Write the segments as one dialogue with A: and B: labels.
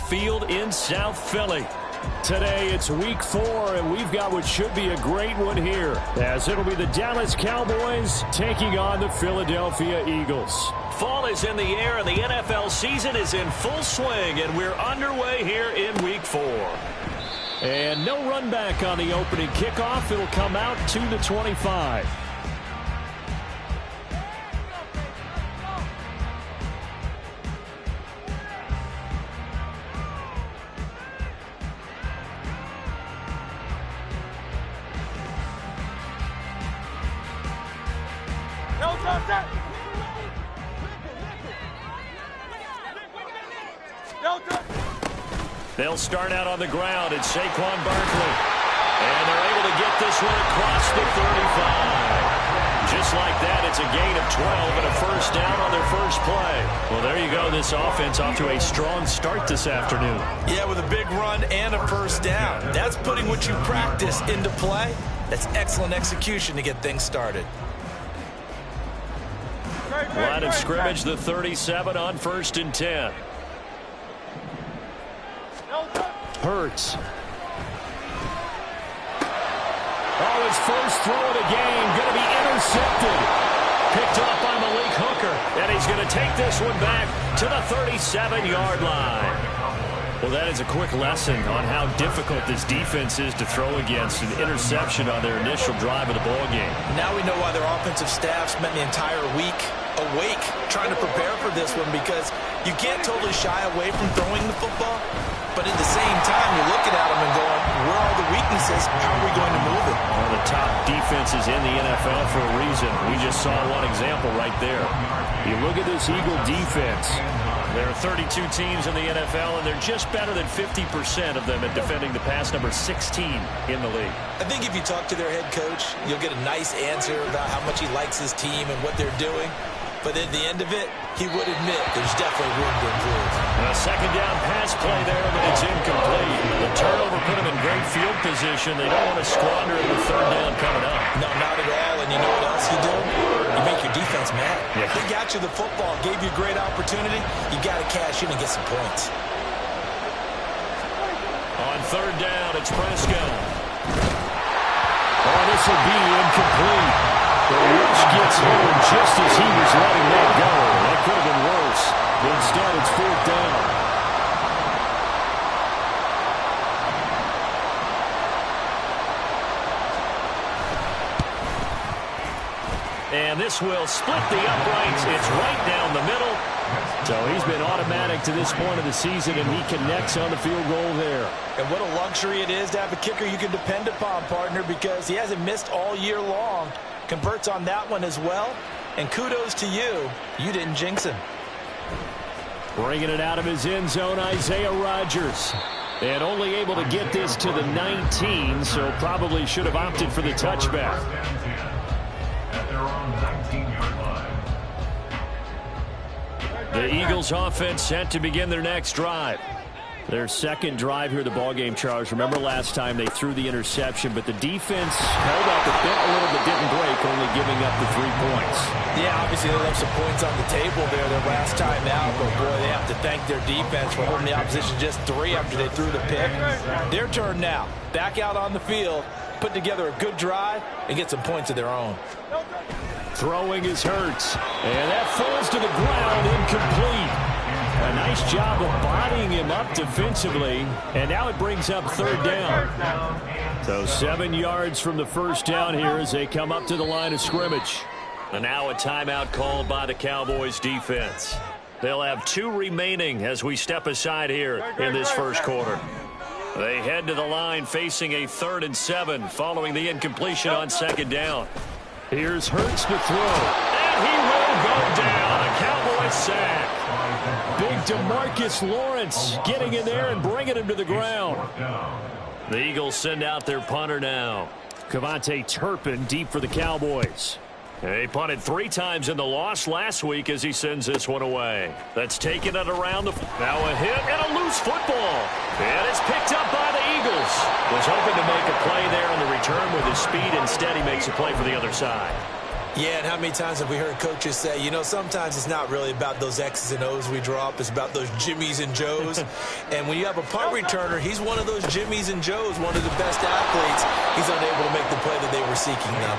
A: Field in South Philly. Today it's week 4, and we've got what should be a great one here, as it'll be the Dallas Cowboys taking on the Philadelphia Eagles. Fall is in the air, and the NFL season is in full swing, and we're underway here in week 4. And no run back on the opening kickoff. It'll come out to the 25. They'll start out on the ground. It's Saquon Barkley. And they're able to get this one across the 35. Just like that, it's a gain of 12 and a first down on their first play. Well, there you go. This offense off to a strong start this afternoon.
B: Yeah, with a big run and a first down. That's putting what you practice into play. That's excellent execution to get things started.
A: Line of scrimmage, the 37 on 1st and 10. Hurts. Oh, his first throw of the game going to be intercepted. Picked off by Malik Hooker. And he's going to take this one back to the 37-yard line. Well, that is a quick lesson on how difficult this defense is to throw against. An interception on their initial drive of the ball game.
B: Now we know why their offensive staff spent the entire week awake trying to prepare for this one, because you can't totally shy away from throwing the football. But at the same time, you're looking at them and going, where are the weaknesses? How are we going to move it?
A: One of the top defenses in the NFL for a reason. We just saw one example right there. You look at this Eagle defense. There are 32 teams in the NFL, and they're just better than 50% of them at defending the pass, number 16 in the league.
B: I think if you talk to their head coach, you'll get a nice answer about how much he likes his team and what they're doing. But at the end of it, he would admit there's definitely room to improve.
A: A second down pass play there, but it's incomplete. The turnover put them in great field position. They don't want to squander in the third down coming up.
B: No, not at all. And you know what else you do? You make your defense mad.
A: Yeah.
B: They got you the football, gave you a great opportunity. You got to cash in and get some points.
A: On third down, it's Prescott. Oh, this will be incomplete. The rush gets home just as he was letting that go. That could have been worse. But instead, it's 4th down. And this will split the uprights. It's right down the middle. So he's been automatic to this point of the season, and he connects on the field goal there.
B: And what a luxury it is to have a kicker you can depend upon, partner, because he hasn't missed all year long. Converts on that one as well. And kudos to you. You didn't jinx him.
A: Bringing it out of his end zone, Isaiah Rodgers. And only able to get this to the 19, so probably should have opted for the touchback. The Eagles offense set to begin their next drive. Their second drive here, the ballgame, Charles. Remember last time they threw the interception, but the defense held up a little bit, didn't break, only giving up the 3 points.
B: Yeah, obviously they left some points on the table there their last time out, but boy, they have to thank their defense for holding the opposition just 3 after they threw the pick. Their turn now. Back out on the field, put together a good drive, and get some points of their own.
A: Throwing is Hurts, and that falls to the ground, incomplete. A nice job of bodying him up defensively, and now it brings up 3rd down. So 7 yards from the first down here as they come up to the line of scrimmage. And now a timeout called by the Cowboys defense. They'll have 2 remaining as we step aside here in this first quarter. They head to the line facing a 3rd and 7 following the incompletion on 2nd down. Here's Hurts to throw, and he will go down. A Cowboys sack. Big DeMarcus Lawrence getting in there and bringing him to the ground. The Eagles send out their punter now. Cavante Turpin deep for the Cowboys. He punted 3 times in the loss last week as he sends this one away. That's taking it around the... Now a hit and a loose football. And it's picked up by the Eagles. Was hoping to make a play there on the return with his speed. Instead, he makes a play for the other side.
B: Yeah, and how many times have we heard coaches say, you know, sometimes it's not really about those X's and O's we draw up. It's about those Jimmies and Joes. And when you have a punt returner, he's one of those Jimmies and Joes, one of the best athletes. He's unable to make the play that they were seeking now.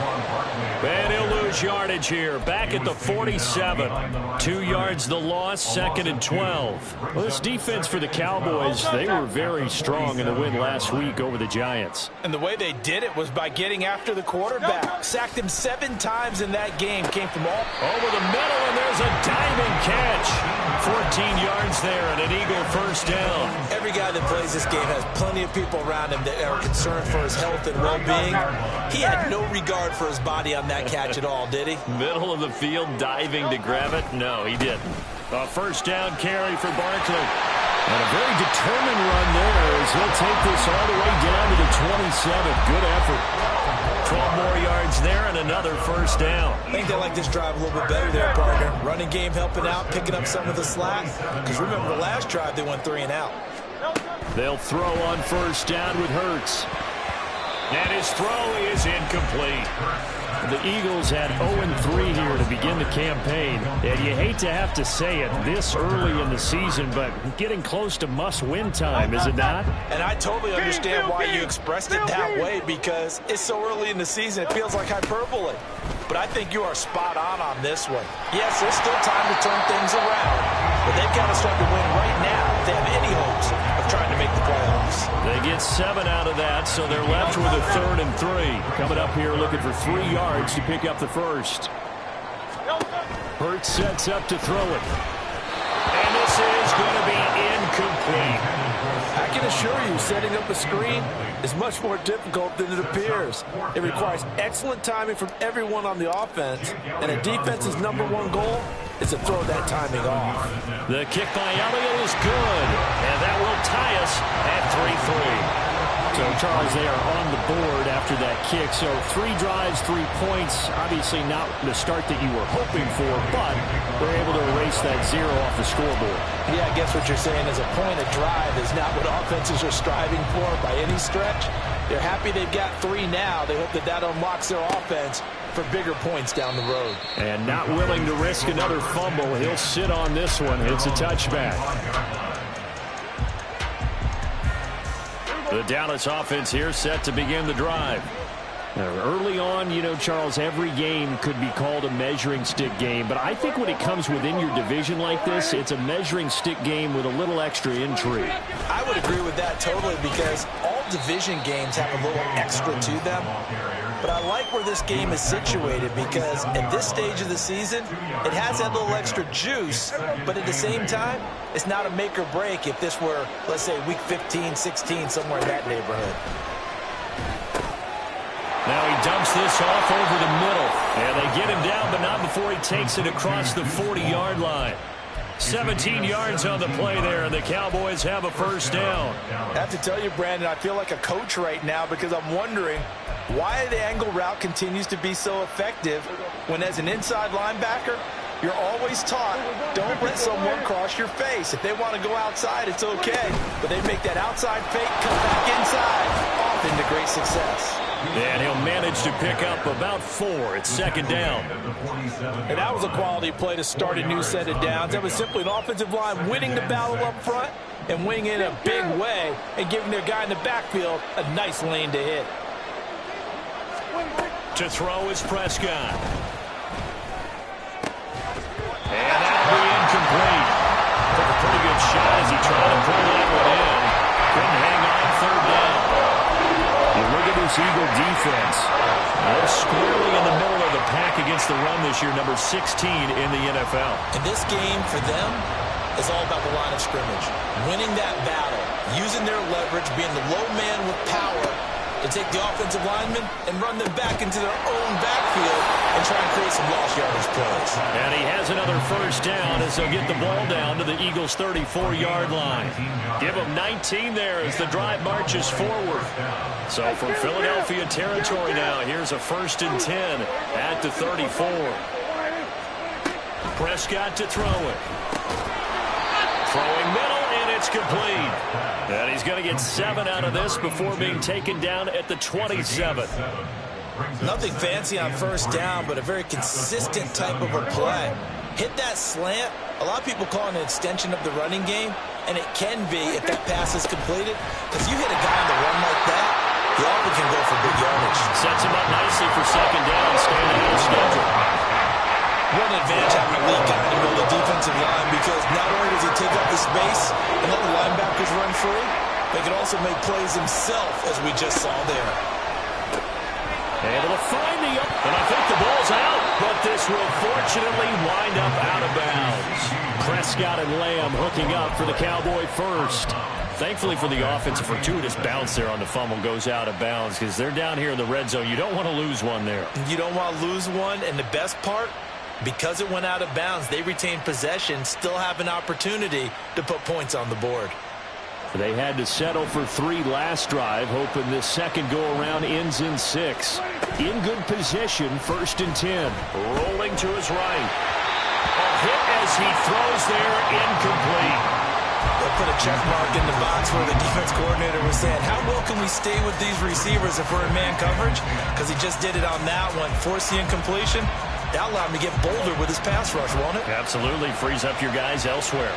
A: And he'll lose yardage here. Back at the 47. 2 yards the loss, 2nd and 12. Well, this defense for the Cowboys, they were very strong in the win last week over the Giants.
B: And the way they did it was by getting after the quarterback. Sacked him 7 times in that game. Came from all
A: over the middle, and there's a diving catch. 14 yards there and an Eagle first down.
B: Every guy that plays this game has plenty of people around him that are concerned for his health and well-being. He had no regard for his body on that catch at all, did he?
A: Middle of the field, diving to grab it? No, he didn't. A first down carry for Barkley. And a very determined run there as he'll take this all the way down to the 27. Good effort. 12 more yards there and another first down.
B: I think they like this drive a little bit better there, partner. Running game helping out, picking up some of the slack. Because remember the last drive, they went 3 and out.
A: They'll throw on first down with Hurts. And his throw is incomplete. The Eagles had 0-3 here to begin the campaign. And you hate to have to say it this early in the season, but getting close to must-win time, is it not?
B: And I totally understand why you expressed it that way, because it's so early in the season, it feels like hyperbole. But I think you are spot on this one. Yes, there's still time to turn things around, but they've got to start to win right now if they have any hopes of trying to make the playoffs.
A: They get 7 out of that, so they're left with a 3rd and 3. Coming up here looking for 3 yards to pick up the first. Hurts sets up to throw it. And this is going to be incomplete.
B: I can assure you, setting up a screen is much more difficult than it appears. It requires excellent timing from everyone on the offense, and a defense's #1 goal is to throw that timing off.
A: The kick by Elliott is good, and that will tie us at 3-3. So, Charles, they are on the board after that kick. So 3 drives, 3 points. Obviously not the start that you were hoping for, but they're able to erase that 0 off the scoreboard.
B: Yeah, I guess what you're saying is a point of drive is not what offenses are striving for by any stretch. They're happy they've got 3 now. They hope that that unlocks their offense for bigger points down the road.
A: And not willing to risk another fumble. He'll sit on this one. It's a touchback. The Dallas offense here set to begin the drive. Now, early on, you know, Charles, every game could be called a measuring stick game. But I think when it comes within your division like this, it's a measuring stick game with a little extra intrigue.
B: I would agree with that totally, because all division games have a little extra to them. But I like where this game is situated, because at this stage of the season, it has that little extra juice, but at the same time, it's not a make or break if this were, let's say, week 15, 16, somewhere in that neighborhood.
A: Now he dumps this off over the middle. And they get him down, but not before he takes it across the 40-yard line. 17 yards on the play there, and the Cowboys have a first down.
B: I have to tell you, Brandon, I feel like a coach right now, because I'm wondering why the angle route continues to be so effective when, as an inside linebacker, you're always taught, don't let someone cross your face. If they want to go outside, it's okay. But they make that outside fake, come back inside, off into great success.
A: And he'll manage to pick up about 4. It's 2nd down.
B: And that was a quality play to start a new set of downs. That was simply an offensive line winning the battle up front and winning in a big way and giving their guy in the backfield a nice lane to hit.
A: To throw is Prescott. And that'll be incomplete. Took a pretty good shot as he tried to pull that one in. Couldn't hang on 3rd down. You look at this Eagle defense. They're squarely in the middle of the pack against the run this year, number 16 in the NFL.
B: And this game for them is all about the line of scrimmage. Winning that battle, using their leverage, being the low man with power to take the offensive linemen and run them back into their own backfield and try and create some lost yardage plays.
A: And he has another first down as they'll get the ball down to the Eagles' 34-yard line. Give them 19 there as the drive marches forward. So from Philadelphia territory now, here's a 1st and 10 at the 34. Prescott to throw it. Throwing middle, and it's complete. And he's going to get 7 out of this before being taken down at the 27.
B: Nothing fancy on first down, but a very consistent type of a play. Hit that slant. A lot of people call it an extension of the running game, and it can be if that pass is completed, because you hit a guy on the run like that, he often can go for big yardage.
A: Sets him up nicely for second down, staying ahead of schedule.
B: What an advantage having a lead guy to build a defensive line, because not only does he take up the space and let the linebackers run free, but he can also make plays himself, as we just saw there.
A: Able to find the up, and I think the ball's out, but this will fortunately wind up out of bounds. Prescott and Lamb hooking up for the Cowboy first. Thankfully for the offense, a fortuitous bounce there on the fumble goes out of bounds because they're down here in the red zone. You don't want to lose one there.
B: You don't want to lose one, and the best part, because it went out of bounds, they retained possession, still have an opportunity to put points on the board.
A: They had to settle for 3 last drive, hoping this second go-around ends in 6. In good position, 1st and 10. Rolling to his right. A hit as he throws there, incomplete.
B: They'll put a check mark in the box where the defense coordinator was saying, how well can we stay with these receivers if we're in man coverage? Because he just did it on that one, forced the incompletion. That allowed him to get bolder with his pass rush, won't it?
A: Absolutely, frees up your guys elsewhere.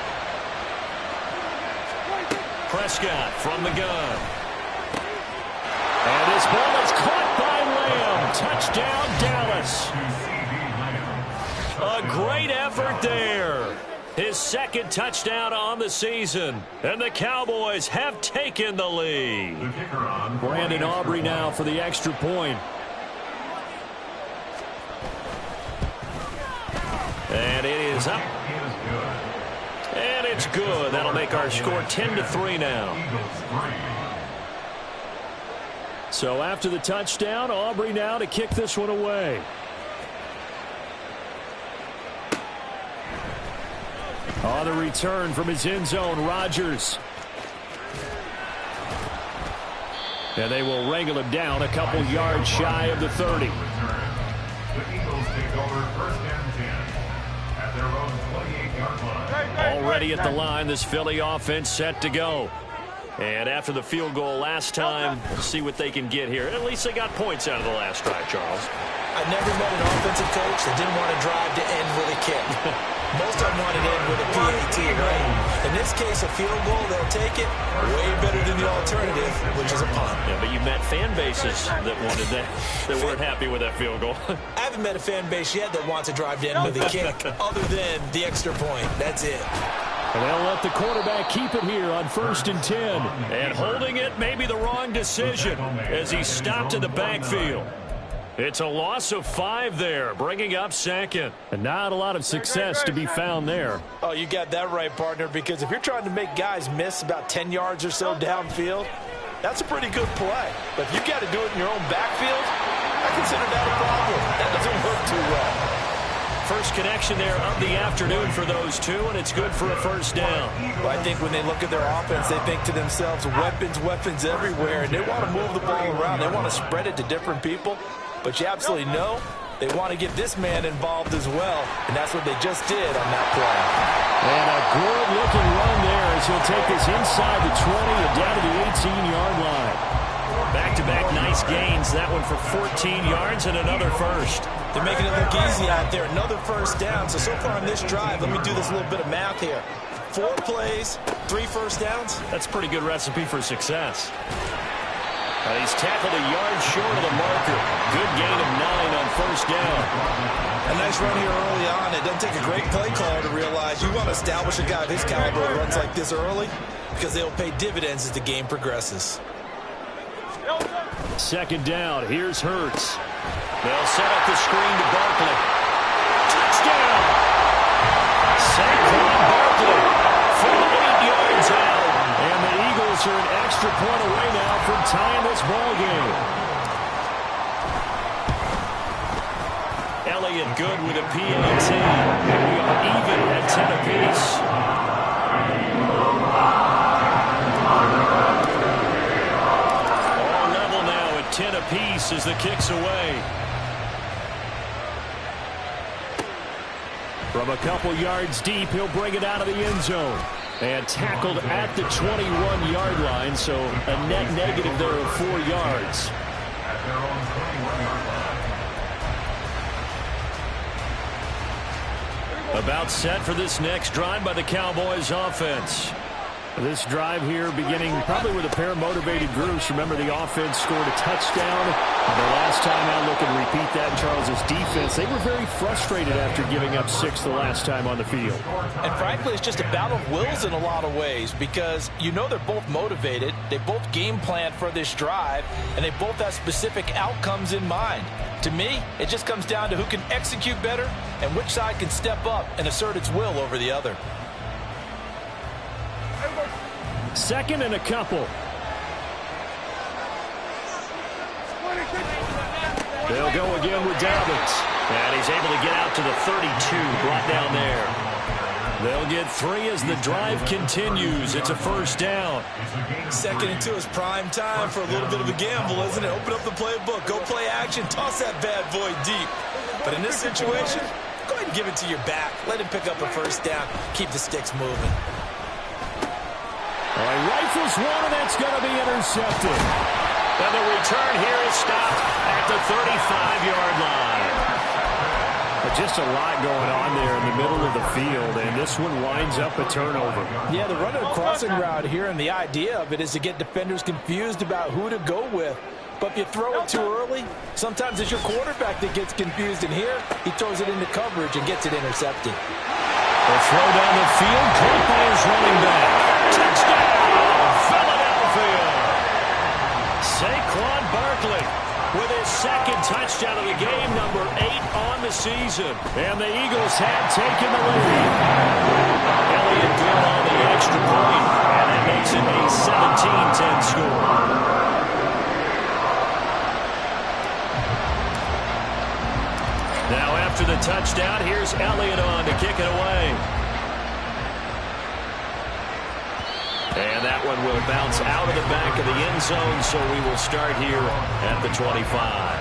A: Prescott from the gun. And this ball is caught by Lamb. Touchdown, Dallas. A great effort there. His second touchdown on the season. And the Cowboys have taken the lead. Brandon Aubrey now for the extra point. And it is up. And it's good. That'll make our score 10-3 now. So after the touchdown, Aubrey now to kick this one away. On the return from his end zone, Rodgers. And they will wrangle him down a couple yards shy of the 30.
C: The Eagles take over 1st and 10 at their own 28-yard line.
A: Already at the line, this Philly offense set to go. And after the field goal last time, we'll see what they can get here. At least they got points out of the last drive, Charles.
B: I've never met an offensive coach that didn't want to drive to end with a kick. Most of them wanted to end with a PAT, right? In this case, a field goal, they'll take it. Way better than the alternative, which is a punt.
A: Yeah, but you met fan bases that wanted that, that weren't happy with that field goal.
B: I haven't met a fan base yet that wants to drive to end with a kick, other than the extra point. That's it.
A: And they'll let the quarterback keep it here on 1st and 10. And holding it may be the wrong decision as he stopped in the backfield. It's a loss of 5 there, bringing up second. And not a lot of success to be found there.
B: Oh, you got that right, partner, because if you're trying to make guys miss about 10 yards or so downfield, that's a pretty good play. But if you got to do it in your own backfield, I consider that a problem. That doesn't work too well.
A: First connection there of the afternoon for those two, and it's good for a 1st down.
B: Well, I think when they look at their offense, they think to themselves, weapons everywhere, and they want to move the ball around. They want to spread it to different people. But you absolutely know they want to get this man involved as well, and that's what they just did on that play.
A: And a good-looking run there as he'll take us inside the 20 and down to the 18-yard line. Back-to-back nice gains. That one for 14 yards and another first.
B: They're making it look easy out there. Another 1st down. So far on this drive, let me do this little bit of math here. 4 plays, 3 1st downs.
A: That's a pretty good recipe for success. He's tackled a yard short of the marker. Good gain of 9 on 1st down.
B: A nice run here early on. It doesn't take a great play caller to realize you want to establish a guy of his caliber who runs like this early because they'll pay dividends as the game progresses.
A: 2nd down. Here's Hurts. They'll set up the screen to Barkley. Touchdown! Saquon Barkley from 8 yards out. And the Eagles are an extra point away now from tying this ball game. Elliott good with a PAT. And we are even at 10 apiece. All level now at 10 apiece as the kick's away. From a couple yards deep, he'll bring it out of the end zone. And tackled at the 21-yard line, so a net negative there of 4 yards.
C: At their own 21-yard line.
A: About set for this next drive by the Cowboys offense. This drive here beginning probably with a pair of motivated groups. Remember, the offense scored a touchdown. The last time out, looking to repeat that in Charles's defense. They were very frustrated after giving up 6 the last time on the field.
B: And frankly, it's just a battle of wills in a lot of ways because you know they're both motivated. They both game plan for this drive, and they both have specific outcomes in mind. To me, it just comes down to who can execute better and which side can step up and assert its will over the other.
A: Second and a couple. They'll go again with Dobbins. And he's able to get out to the 32, brought down there. They'll get 3 as the drive continues. It's a first down.
B: 2nd and 2 is prime time for a little bit of a gamble, isn't it? Open up the playbook, go play action, toss that bad boy deep. But in this situation, go ahead and give it to your back. Let him pick up a first down. Keep the sticks moving.
A: All right, rifles one, and that's going to be intercepted. And the return here is stopped at the 35-yard line. But just a lot going on there in the middle of the field, and this one winds up a turnover.
B: Yeah, the running a crossing route here, and the idea of it is to get defenders confused about who to go with. But if you throw it too early, sometimes it's your quarterback that gets confused, and here he throws it into coverage and gets it intercepted.
A: A throw down the field, caught by his running back. Touchdown, Philadelphia! Saquon Barkley with his 2nd touchdown of the game, number 8 on the season. And the Eagles have taken the lead. Elliott good on the extra point, and that makes it a 17-10 score. Now after the touchdown, here's Elliott on to kick it away. And that one will bounce out of the back of the end zone, so we will start here at the 25.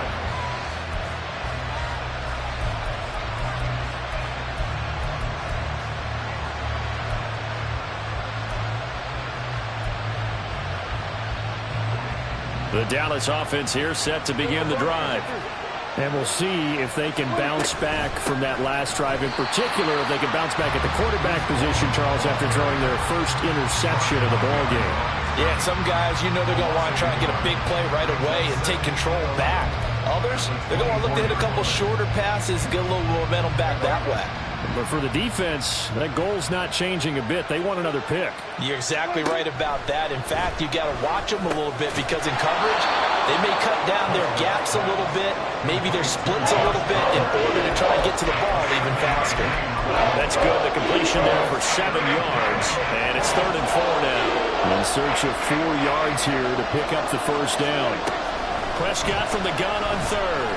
A: The Dallas offense here set to begin the drive. And we'll see if they can bounce back from that last drive. In particular, if they can bounce back at the quarterback position, Charles, after throwing their first interception of the ballgame.
B: Yeah, some guys, you know they're going to want to try and get a big play right away and take control back. Others, they're going to want to look to hit a couple shorter passes, get a little momentum back that way.
A: But for the defense, that goal's not changing a bit. They want another pick.
B: You're exactly right about that. In fact, you got to watch them a little bit because in coverage, they may cut down their gaps a little bit, maybe their splits a little bit in order to try and get to the ball even faster.
A: That's good. The completion there for 7 yards, and it's 3rd and 4 now. In search of 4 yards here to pick up the first down. Prescott from the gun on 3rd.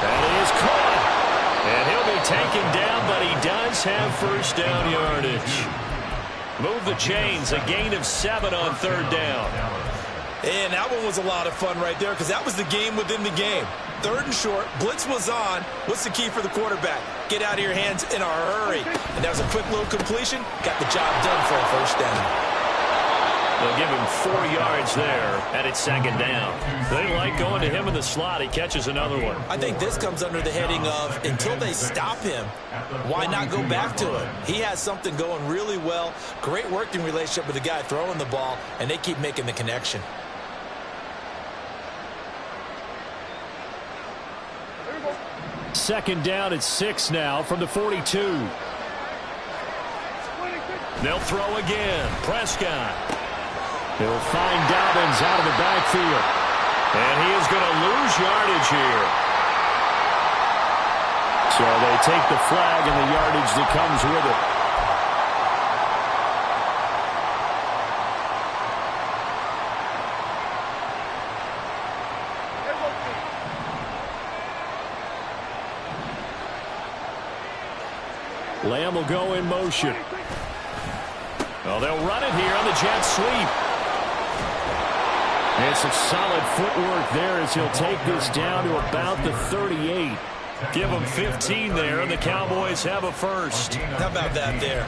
A: That is caught. And he'll be taken down, but he does have first down yardage. Move the chains, a gain of 7 on 3rd down.
B: And that one was a lot of fun right there because that was the game within the game. 3rd and short, blitz was on. What's the key for the quarterback? Get out of your hands in a hurry. And that was a quick little completion. Got the job done for a first down.
A: They'll give him 4 yards there, and it's 2nd down. They like going to him in the slot. He catches another one.
B: I think this comes under the heading of until they stop him, why not go back to him? He has something going really well. Great working relationship with the guy throwing the ball, and they keep making the connection.
A: Second down at 6 now from the 42. They'll throw again. Prescott. He'll find Dobbins out of the backfield. And he is going to lose yardage here. So they take the flag and the yardage that comes with it. Lamb will go in motion. Well, they'll run it here on the jet sweep. And some solid footwork there as he'll take this down to about the 38. Give them 15 there, and the Cowboys have a first.
B: How about that there?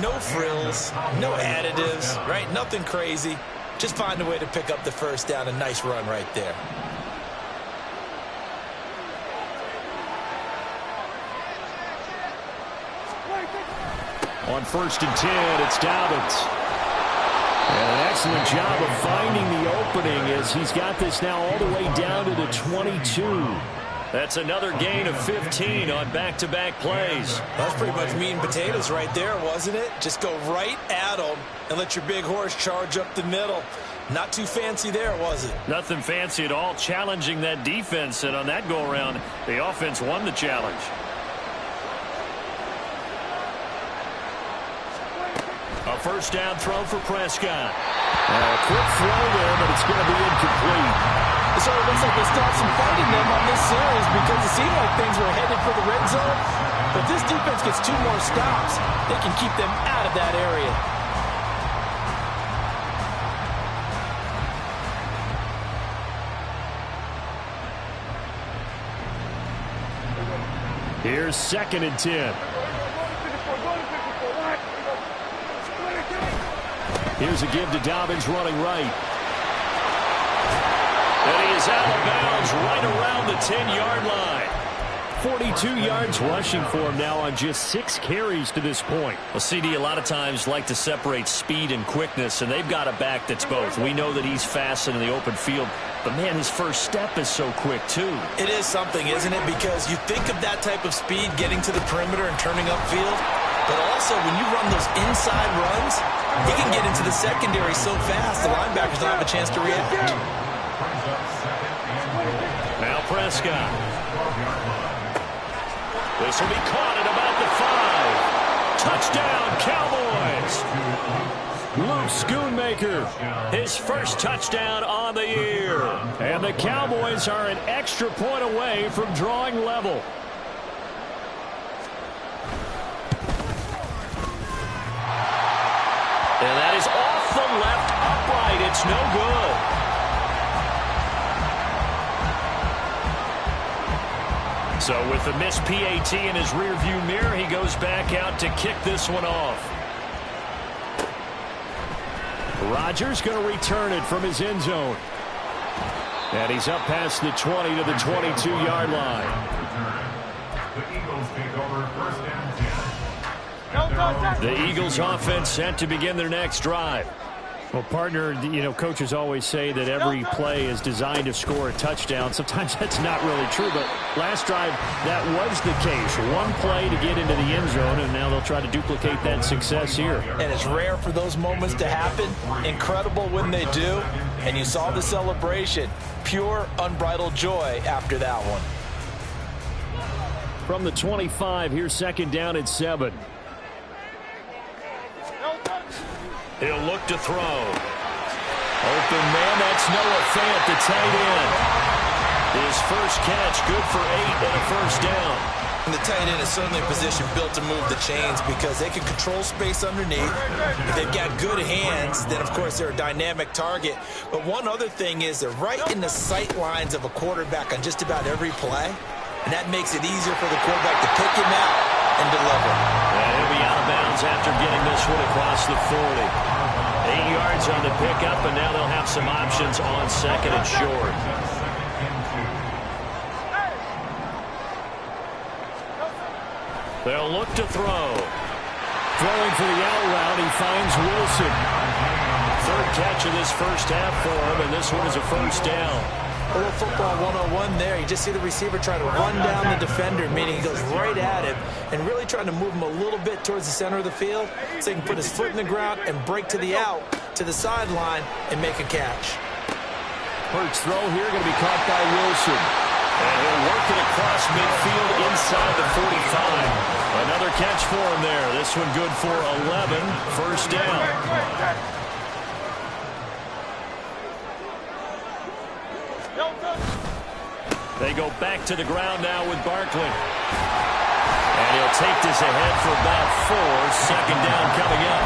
B: No frills, no additives, right? Nothing crazy. Just find a way to pick up the first down. A nice run right there.
A: On 1st and 10, it's Dobbins. And an excellent job of finding the opening as he's got this now all the way down to the 22. That's another gain of 15 on back-to-back plays.
B: That's pretty much meat and potatoes right there, wasn't it? Just go right at them and let your big horse charge up the middle. Not too fancy there, was it?
A: Nothing fancy at all, challenging that defense. And on that go-around, the offense won the challenge. A first down throw for Prescott. A quick throw there, but it's going to be incomplete.
B: It sort of looks like they still have some fight in them on this series because it seemed like things were headed for the red zone. But this defense gets 2 more stops. They can keep them out of that area.
A: Here's 2nd and 10. Here's a give to Dobbins running right. And he is out of bounds right around the 10-yard line. 42 yards rushing for him now on just 6 carries to this point. Well, CD, a lot of times like to separate speed and quickness, and they've got a back that's both. We know that he's fast in the open field, but, man, his first step is so quick, too.
B: It is something, isn't it? Because you think of that type of speed getting to the perimeter and turning upfield, but also when you run those inside runs, he can get into the secondary so fast the linebackers don't have a chance to react.
A: Now Prescott. This will be caught at about the 5. Touchdown, Cowboys! Luke Schoonmaker, his first touchdown on the year. And the Cowboys are an extra point away from drawing level. And that is off the left upright. It's no good. So with the missed PAT in his rearview mirror, he goes back out to kick this one off. Rodgers going to return it from his end zone. And he's up past the 20 to the 22-yard line.
C: The Eagles take over 1st and 10.
A: The Eagles offense set to begin their next drive. Well, partner, you know, coaches always say that every play is designed to score a touchdown. Sometimes that's not really true, but last drive, that was the case. One play to get into the end zone, and now they'll try to duplicate that success here.
B: And it's rare for those moments to happen. Incredible when they do. And you saw the celebration. Pure, unbridled joy after that one.
A: From the 25, here's 2nd down and 7. He'll look to throw. Open man, that's Noah Fant, the tight end. His first catch, good for 8 and a first down.
B: And the tight end is certainly a position built to move the chains because they can control space underneath. If they've got good hands, then, of course, they're a dynamic target. But one other thing is they're right in the sight lines of a quarterback on just about every play. And that makes it easier for the quarterback to pick him out and deliver.
A: And he'll be out of bounds after getting this one across the 40. 8 yards on the pickup, and now they'll have some options on 2nd and short. They'll look to throw. Throwing for the out route, he finds Wilson. 3rd catch of this first half for him, and this one is a first down.
B: A little football 101 there. You just see the receiver trying to run down the defender, meaning he goes right at him and really trying to move him a little bit towards the center of the field so he can put his foot in the ground and break to the out, to the sideline, and make a catch.
A: Hurts throw here going to be caught by Wilson. And he'll work it across midfield inside the 45. Another catch for him there. This one good for 11. First down. They go back to the ground now with Barkley. And he'll take this ahead for about 4. 2nd down coming up.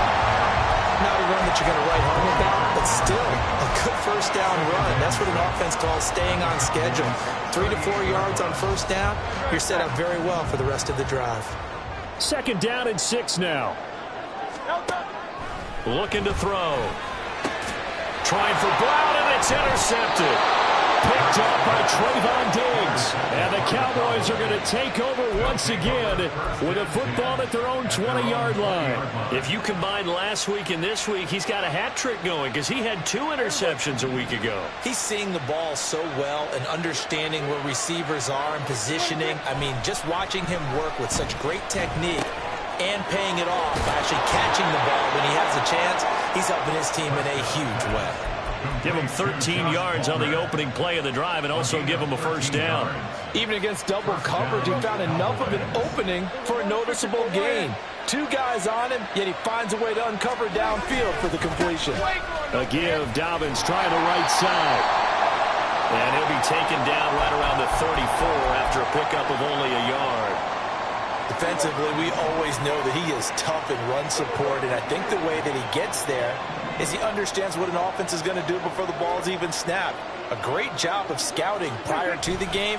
B: Not a run that you're going to write home about, but still a good first down run. That's what an offense calls staying on schedule. 3 to 4 yards on first down. You're set up very well for the rest of the drive.
A: 2nd down and 6 now. Looking to throw. Trying for Brown, and it's intercepted. picked up by Trayvon Diggs. And the Cowboys are going to take over once again with a football at their own 20-yard line. If you combine last week and this week, he's got a hat trick going because he had 2 interceptions a week ago.
B: He's seeing the ball so well and understanding where receivers are and positioning. I mean, just watching him work with such great technique and paying it off, actually catching the ball when he has a chance, he's helping his team in a huge way.
A: Give him 13 yards on the opening play of the drive and also give him a first down.
B: Even against double coverage, he found enough of an opening for a noticeable gain. 2 guys on him, yet he finds a way to uncover downfield for the completion.
A: A give, Dobbins trying the right side. And he'll be taken down right around the 34 after a pickup of only a yard.
B: Defensively, we always know that he is tough in run support, and I think the way that he gets there is he understands what an offense is going to do before the ball's even snapped. A great job of scouting prior to the game,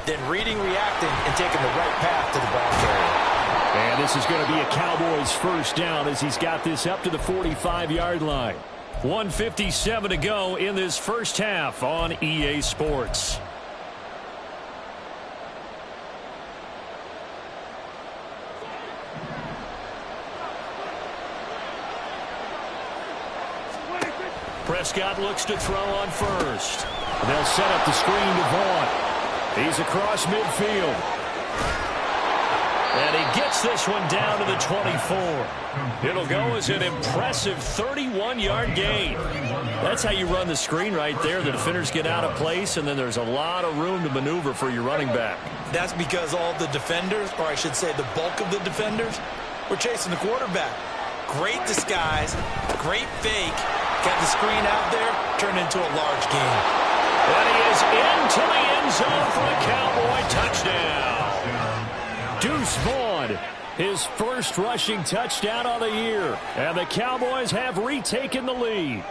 B: then reading, reacting, and taking the right path to the ball carrier.
A: And this is going to be a Cowboys first down as he's got this up to the 45-yard line. 1:57 to go in this first half on EA Sports. Prescott looks to throw on first. They'll set up the screen to Vaughn. He's across midfield. And he gets this one down to the 24. It'll go as an impressive 31-yard gain. That's how you run the screen right there. The defenders get out of place, and then there's a lot of room to maneuver for your running back.
B: That's because all the defenders, or I should say the bulk of the defenders, were chasing the quarterback. Great disguise, great fake. Got the screen out there, turned into a large gain.
A: And he is into the end zone for a Cowboy touchdown. Deuce Vaughn, his first rushing touchdown of the year. And the Cowboys have retaken the lead.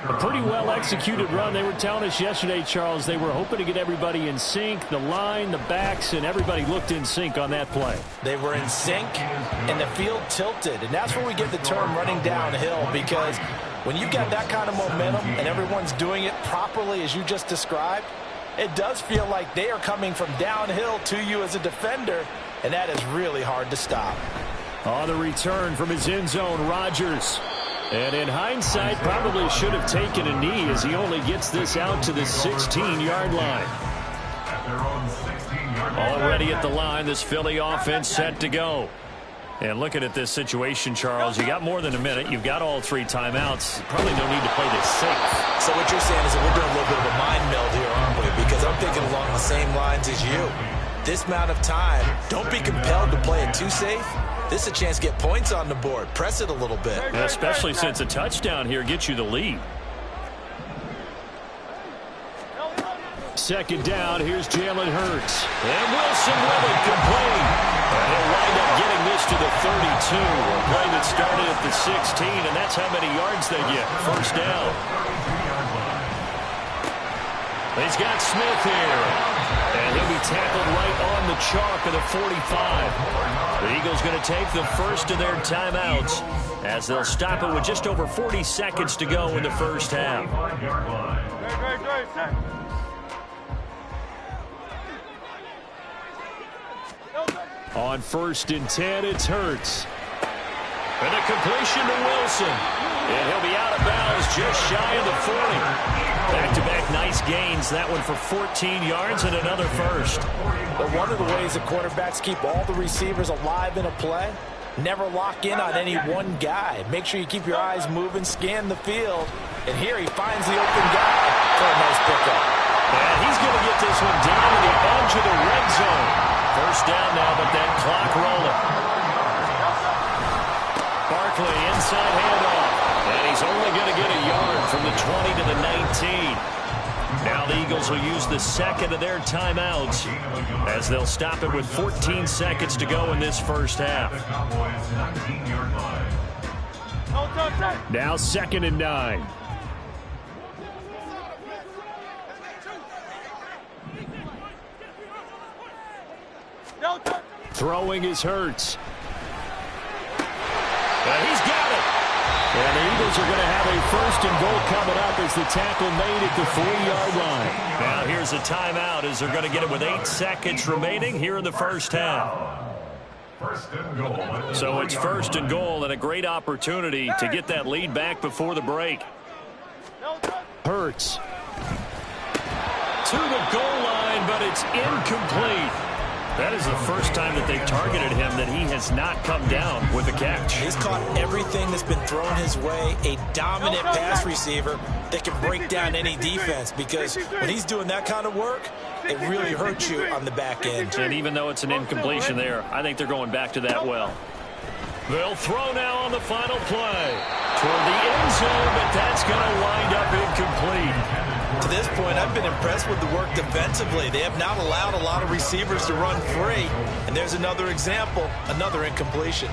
A: A pretty well-executed run. They were telling us yesterday, Charles, they were hoping to get everybody in sync, the line, the backs, and everybody looked in sync on that play.
B: They were in sync, and the field tilted. And that's where we get the term running downhill, because when you've got that kind of momentum and everyone's doing it properly as you just described, it does feel like they are coming from downhill to you as a defender, and that is really hard to stop.
A: On the return from his end zone, Rodgers. And in hindsight, probably should have taken a knee as he only gets this out to the 16-yard line. Already at the line, this Philly offense set to go. And looking at this situation, Charles, you got more than a minute. You've got all 3 timeouts. Probably no need to play this safe.
B: So what you're saying is that we're doing a little bit of a mind meld here, aren't we? Because I'm thinking along the same lines as you. This amount of time, don't be compelled to play it too safe. This is a chance to get points on the board. Press it a little bit.
A: Especially since a touchdown here gets you the lead. Second down, here's Jalen Hurts. And Wilson with it, complete. And he'll wind up getting this to the 32. A play that started at the 16, and that's how many yards they get. First down. He's got Smith here. And he'll be tackled right on the chalk of the 45. The Eagles going to take the first of their timeouts as they'll stop it with just over 40 seconds to go in the first half. On 1st and 10, it's Hurts. And a completion to Wilson. And he'll be out of bounds just shy of the 40. Back-to-back nice gains. That one for 14 yards and another first.
B: But one of the ways that quarterbacks keep all the receivers alive in a play, never lock in on any one guy. Make sure you keep your eyes moving, scan the field. And here he finds the open guy for a nice pickup.
A: And he's going to get this one down to the edge of the red zone. First down now, but that clock rolling. Barkley inside handoff. And he's only going to get a yard from the 20 to the 19. Now the Eagles will use the second of their timeouts as they'll stop it with 14 seconds to go in this first half. Now 2nd and 9. Throwing is Hurts. And he's got it. And the Eagles are going to have a first and goal coming up as the tackle made at the 4-yard line. Now here's a timeout as they're going to get it with 8 seconds remaining here in the first half.
C: First and goal.
A: So it's first and goal and a great opportunity to get that lead back before the break. Hurts to the goal line, but it's incomplete. That is the first time that they've targeted him that he has not come down with a catch.
B: He's caught everything that's been thrown his way, a dominant pass receiver that can break down any defense, because when he's doing that kind of work, it really hurts you on the back end.
A: And even though it's an incompletion there, I think they're going back to that well. They'll throw now on the final play toward the end zone, but that's going to wind up incomplete.
B: To this point, I've been impressed with the work defensively. They have not allowed a lot of receivers to run free. And there's another example, another incompletion.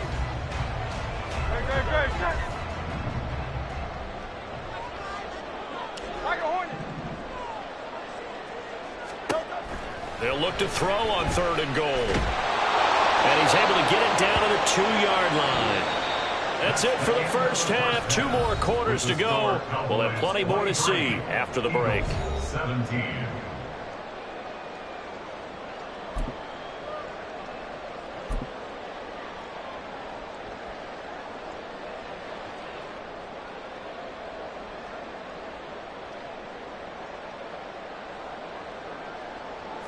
A: They'll look to throw on 3rd and goal. And he's able to get it down to the 2-yard line. That's it for the first half. 2 more quarters to go. We'll have plenty more to see after the break.
C: 17.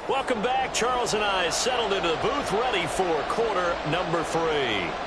A: Welcome back. Charles and I settled into the booth ready for quarter number 3.